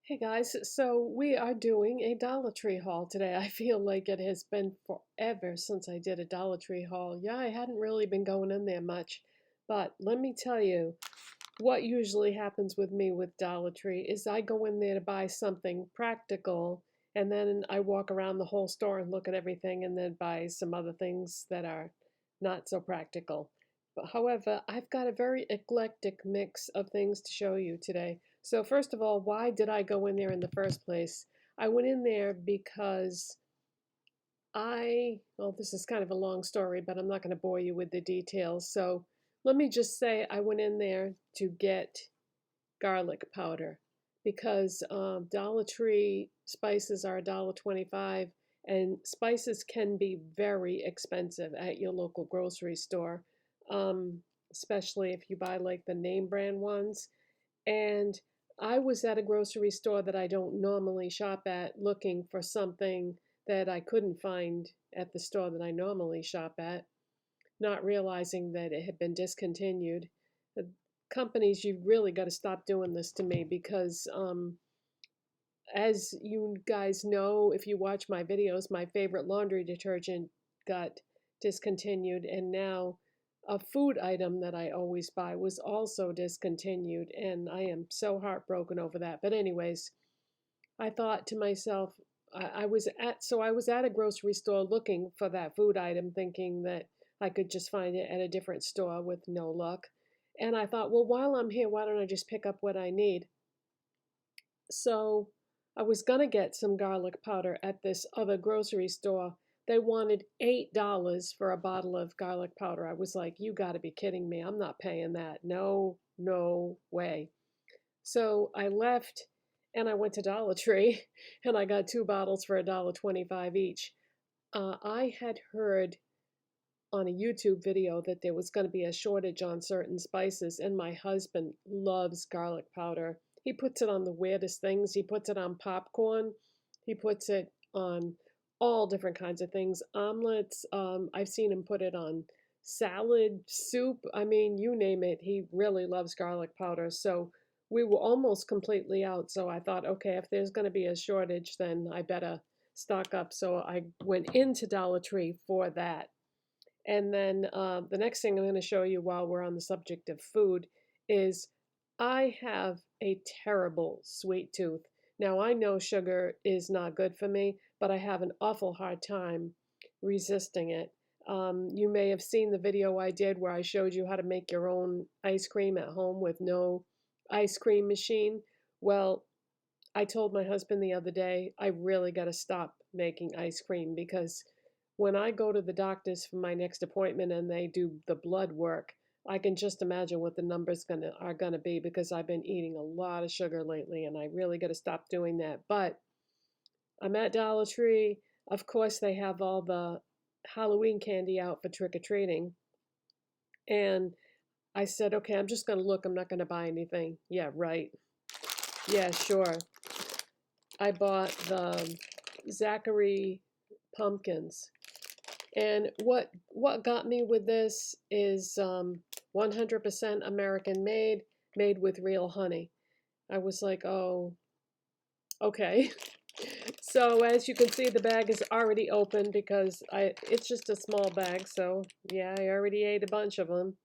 Hey guys, so we are doing a Dollar Tree haul today. I feel like it has been forever since I did a Dollar Tree haul. Yeah, I hadn't really been going in there much, but let me tell you, what usually happens with me with Dollar Tree is I go in there to buy something practical, and then I walk around the whole store and look at everything and then buy some other things that are not so practical. But however, I've got a very eclectic mix of things to show you today. So first of all, why did I go in there in the first place? I went in there because well, this is kind of a long story, but I'm not going to bore you with the details. So let me just say I went in there to get garlic powder because Dollar Tree spices are $1.25, and spices can be very expensive at your local grocery store, um, especially if you buy like the name brand ones. And I was at a grocery store that I don't normally shop at looking for something that I couldn't find at the store that I normally shop at, not realizing that it had been discontinued. The companies, you really got to stop doing this to me because, as you guys know, if you watch my videos, my favorite laundry detergent got discontinued, and now a food item that I always buy was also discontinued, and I am so heartbroken over that. But anyways, I thought to myself, I was at a grocery store looking for that food item, thinking that I could just find it at a different store with no luck. And I thought, well, while I'm here, why don't I just pick up what I need? So I was gonna get some garlic powder at this other grocery store. They wanted $8 for a bottle of garlic powder. I was like, you gotta be kidding me. I'm not paying that. No, no way. So I left and I went to Dollar Tree and I got two bottles for $1.25 each. I had heard on a YouTube video that there was going to be a shortage on certain spices, and my husband loves garlic powder. He puts it on the weirdest things. He puts it on popcorn. He puts it on all different kinds of things. Omelets. I've seen him put it on salad, soup. I mean, you name it. He really loves garlic powder. So we were almost completely out. So I thought, okay, if there's going to be a shortage, then I better stock up. So I went into Dollar Tree for that. And then the next thing I'm going to show you while we're on the subject of food is I have a terrible sweet tooth. Now, I know sugar is not good for me, but I have an awful hard time resisting it. You may have seen the video I did where I showed you how to make your own ice cream at home with no ice cream machine. Well, I told my husband the other day, I really got to stop making ice cream because when I go to the doctors for my next appointment and they do the blood work, I can just imagine what the numbers are gonna be because I've been eating a lot of sugar lately and I really got to stop doing that. But I'm at Dollar Tree. Of course, they have all the Halloween candy out for trick-or-treating. And I said, okay, I'm just gonna look. I'm not gonna buy anything. Yeah, right. Yeah, sure. I bought the Zachary pumpkins. And what got me with this is 100% American made, made with real honey. I was like, oh, okay. So as you can see, the bag is already open because it's just a small bag. So yeah, I already ate a bunch of them,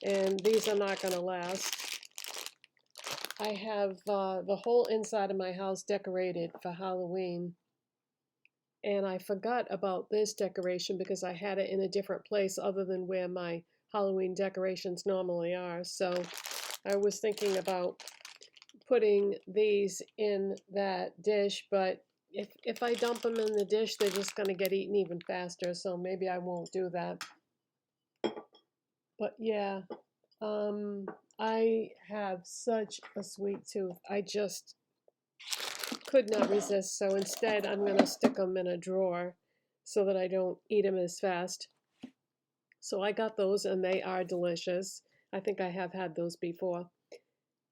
and these are not going to last. I have the whole inside of my house decorated for Halloween. And I forgot about this decoration because I had it in a different place other than where my Halloween decorations normally are. So I was thinking about putting these in that dish, but if I dump them in the dish, they're just going to get eaten even faster. So maybe I won't do that. But yeah, I have such a sweet tooth. I just could not resist. So instead, I'm going to stick them in a drawer so that I don't eat them as fast. So I got those and they are delicious. I think I have had those before.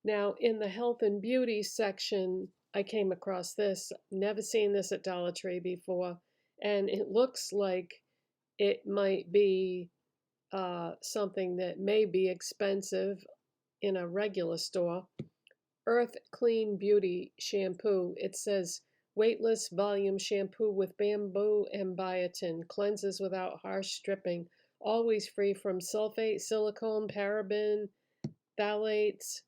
Now, in the health and beauty section, I came across this. Never seen this at Dollar Tree before. And it looks like it might be something that may be expensive in a regular store. Earth Clean Beauty Shampoo. It says weightless volume shampoo with bamboo and biotin. Cleanses without harsh stripping. Always free from sulfate, silicone, paraben, phthalates,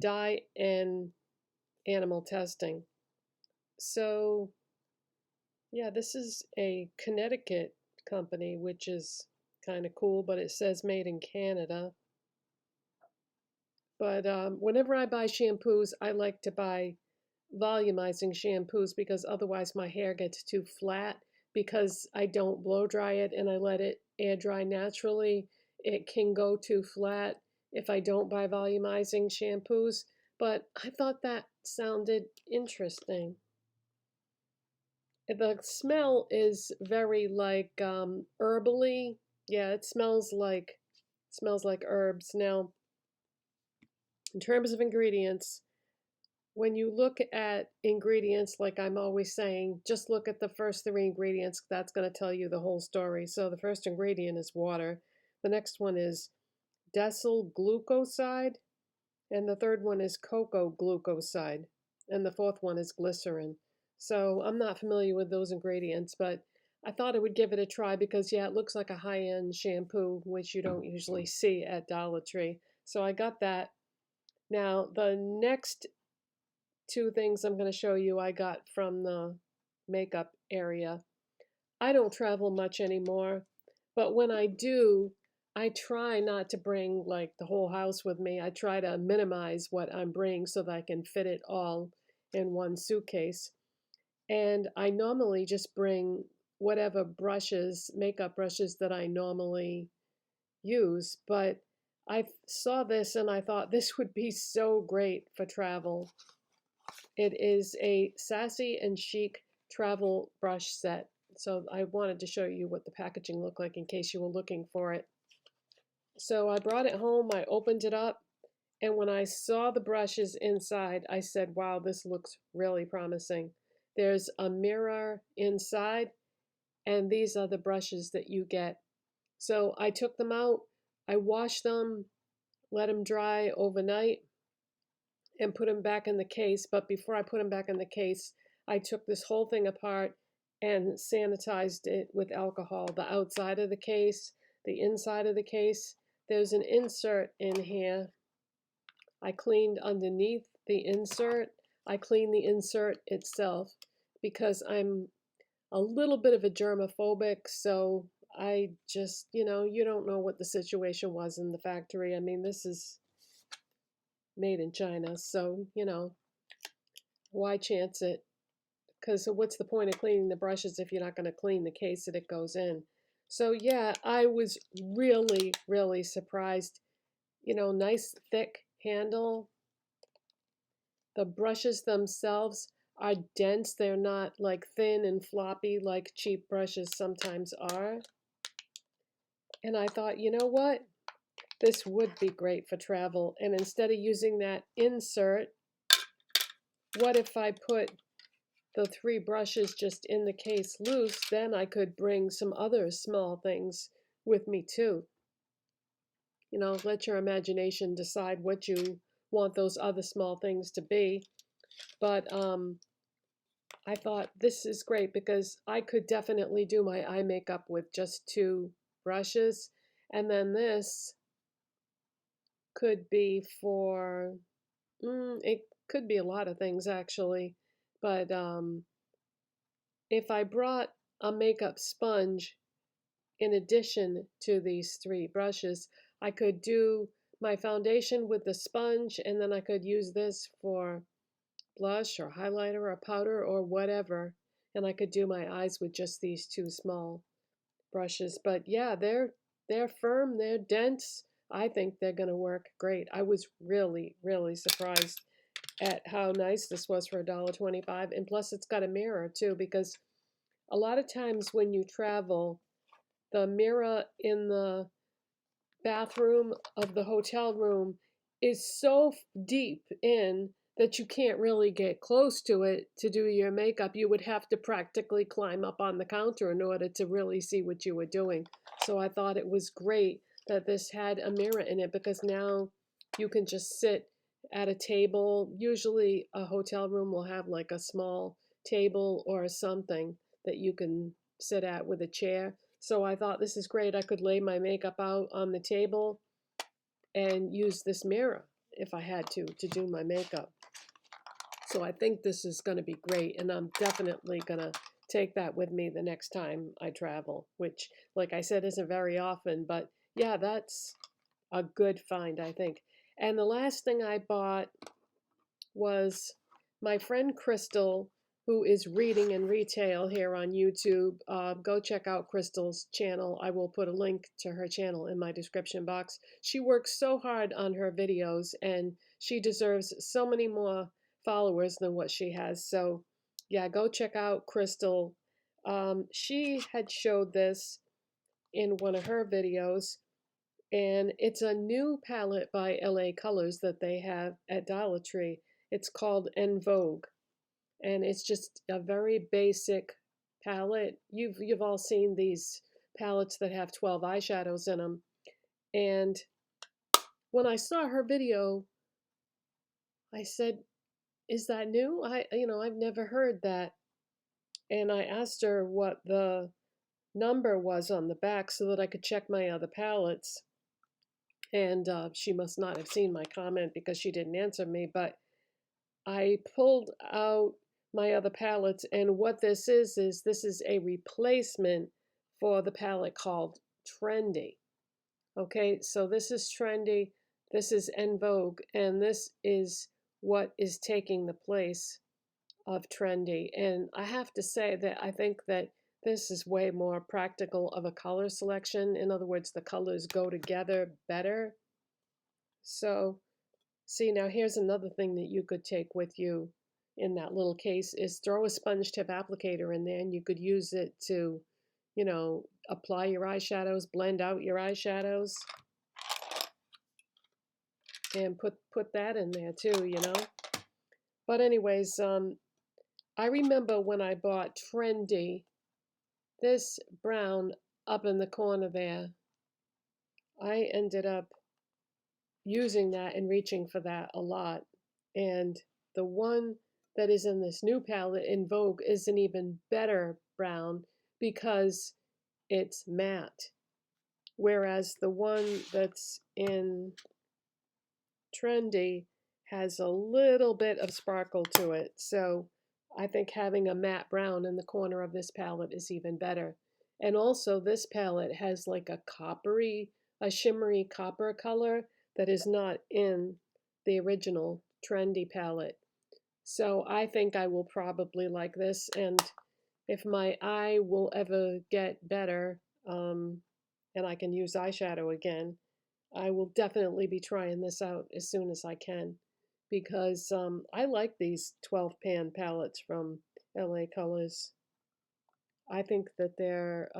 dye, and animal testing. So, yeah, this is a Connecticut company, which is kind of cool, but it says made in Canada. But whenever I buy shampoos, I like to buy volumizing shampoos because otherwise my hair gets too flat because I don't blow dry it and I let it air dry naturally. It can go too flat if I don't buy volumizing shampoos, but I thought that sounded interesting. The smell is very like herbally. Yeah, it smells like herbs. Now, in terms of ingredients, when you look at ingredients, like I'm always saying, just look at the first three ingredients. That's going to tell you the whole story. So the first ingredient is water. The next one is decyl glucoside. And the third one is cocoa glucoside. And the fourth one is glycerin. So I'm not familiar with those ingredients, but I thought I would give it a try because, yeah, it looks like a high-end shampoo, which you don't usually see at Dollar Tree. So I got that. Now, the next two things I'm going to show you I got from the makeup area. I don't travel much anymore, but when I do, I try not to bring like the whole house with me. I try to minimize what I'm bringing so that I can fit it all in one suitcase. And I normally just bring whatever brushes, makeup brushes that I normally use, but I saw this and I thought this would be so great for travel. It is a sassy and chic travel brush set. So I wanted to show you what the packaging looked like in case you were looking for it. So I brought it home, I opened it up, and when I saw the brushes inside, I said, wow, this looks really promising. There's a mirror inside, and these are the brushes that you get. So I took them out, I washed them, let them dry overnight, and put them back in the case. But before I put them back in the case, I took this whole thing apart and sanitized it with alcohol. The outside of the case, the inside of the case. There's an insert in here. I cleaned underneath the insert. I cleaned the insert itself because I'm a little bit of a germophobic, so I just, you don't know what the situation was in the factory. I mean, this is made in China, so, why chance it? Because what's the point of cleaning the brushes if you're not going to clean the case that it goes in? So, yeah, I was really, really surprised. Nice thick handle. The brushes themselves are dense. They're not like thin and floppy like cheap brushes sometimes are. And I thought, you know what? This would be great for travel. And instead of using that insert, what if I put the three brushes just in the case loose? Then I could bring some other small things with me too. Let your imagination decide what you want those other small things to be. But I thought this is great because I could definitely do my eye makeup with just two brushes. And then this could be for, it could be a lot of things actually. But if I brought a makeup sponge in addition to these three brushes, I could do my foundation with the sponge, and then I could use this for blush or highlighter or powder or whatever, and I could do my eyes with just these two small brushes. But yeah, they're firm, they're dense. I think they're going to work great. I was really, really surprised at how nice this was for $1.25, and plus it's got a mirror too, because a lot of times when you travel, the mirror in the bathroom of the hotel room is so deep in that you can't really get close to it to do your makeup. You would have to practically climb up on the counter in order to really see what you were doing. So I thought it was great that this had a mirror in it because now you can just sit at a table. Usually a hotel room will have like a small table or something that you can sit at with a chair. So I thought this is great. I could lay my makeup out on the table and use this mirror if I had to do my makeup. So I think this is going to be great, and I'm definitely going to take that with me the next time I travel, which, like I said, isn't very often, but yeah, that's a good find, I think. And the last thing I bought was my friend Cristal, who is reading in retail here on YouTube. Go check out Cristal's channel. I will put a link to her channel in my description box. She works so hard on her videos, and she deserves so many more followers than what she has. So yeah, go check out Cristal. She had showed this in one of her videos, and it's a new palette by LA Colors that they have at Dollar Tree. It's called En Vogue, and it's just a very basic palette. You've all seen these palettes that have 12 eyeshadows in them. And when I saw her video, I said, "Is that new? I've never heard that." And I asked her what the number was on the back so that I could check my other palettes. And she must not have seen my comment because she didn't answer me, but I pulled out my other palettes, and what this is this is a replacement for the palette called Trendy. Okay, so this is Trendy, this is En Vogue, and this is what is taking the place of Trendy. And I have to say that I think that this is way more practical of a color selection. In other words, the colors go together better. So see, now here's another thing that you could take with you in that little case is throw a sponge tip applicator in there, and you could use it to, apply your eyeshadows, blend out your eyeshadows, and put that in there too. But anyways, I remember when I bought Trendy, this brown up in the corner there, I ended up using that and reaching for that a lot. And the one that is in this new palette, En Vogue, is an even better brown because it's matte. Whereas the one that's in Trendy has a little bit of sparkle to it. So I think having a matte brown in the corner of this palette is even better. And also this palette has like a shimmery copper color that is not in the original Trendy palette. So I think I will probably like this, and if my eye will ever get better, and I can use eyeshadow again, I will definitely be trying this out as soon as I can, because I like these 12 pan palettes from LA Colors. I think that they're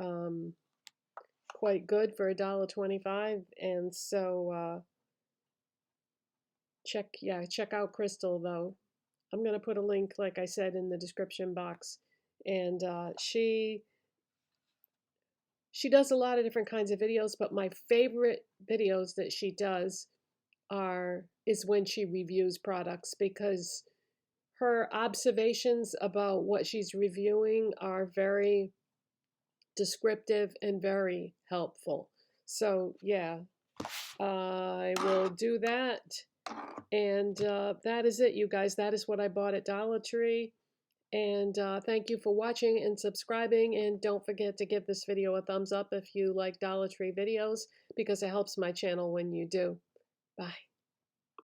quite good for $1.25, and so check out Cristal though. I'm going to put a link, like I said, in the description box. And she does a lot of different kinds of videos, but my favorite videos that she does is when she reviews products, because her observations about what she's reviewing are very descriptive and very helpful. So yeah, I will do that. And that is it, you guys. That is what I bought at Dollar Tree. And thank you for watching and subscribing. And don't forget to give this video a thumbs up if you like Dollar Tree videos, because it helps my channel when you do. Bye.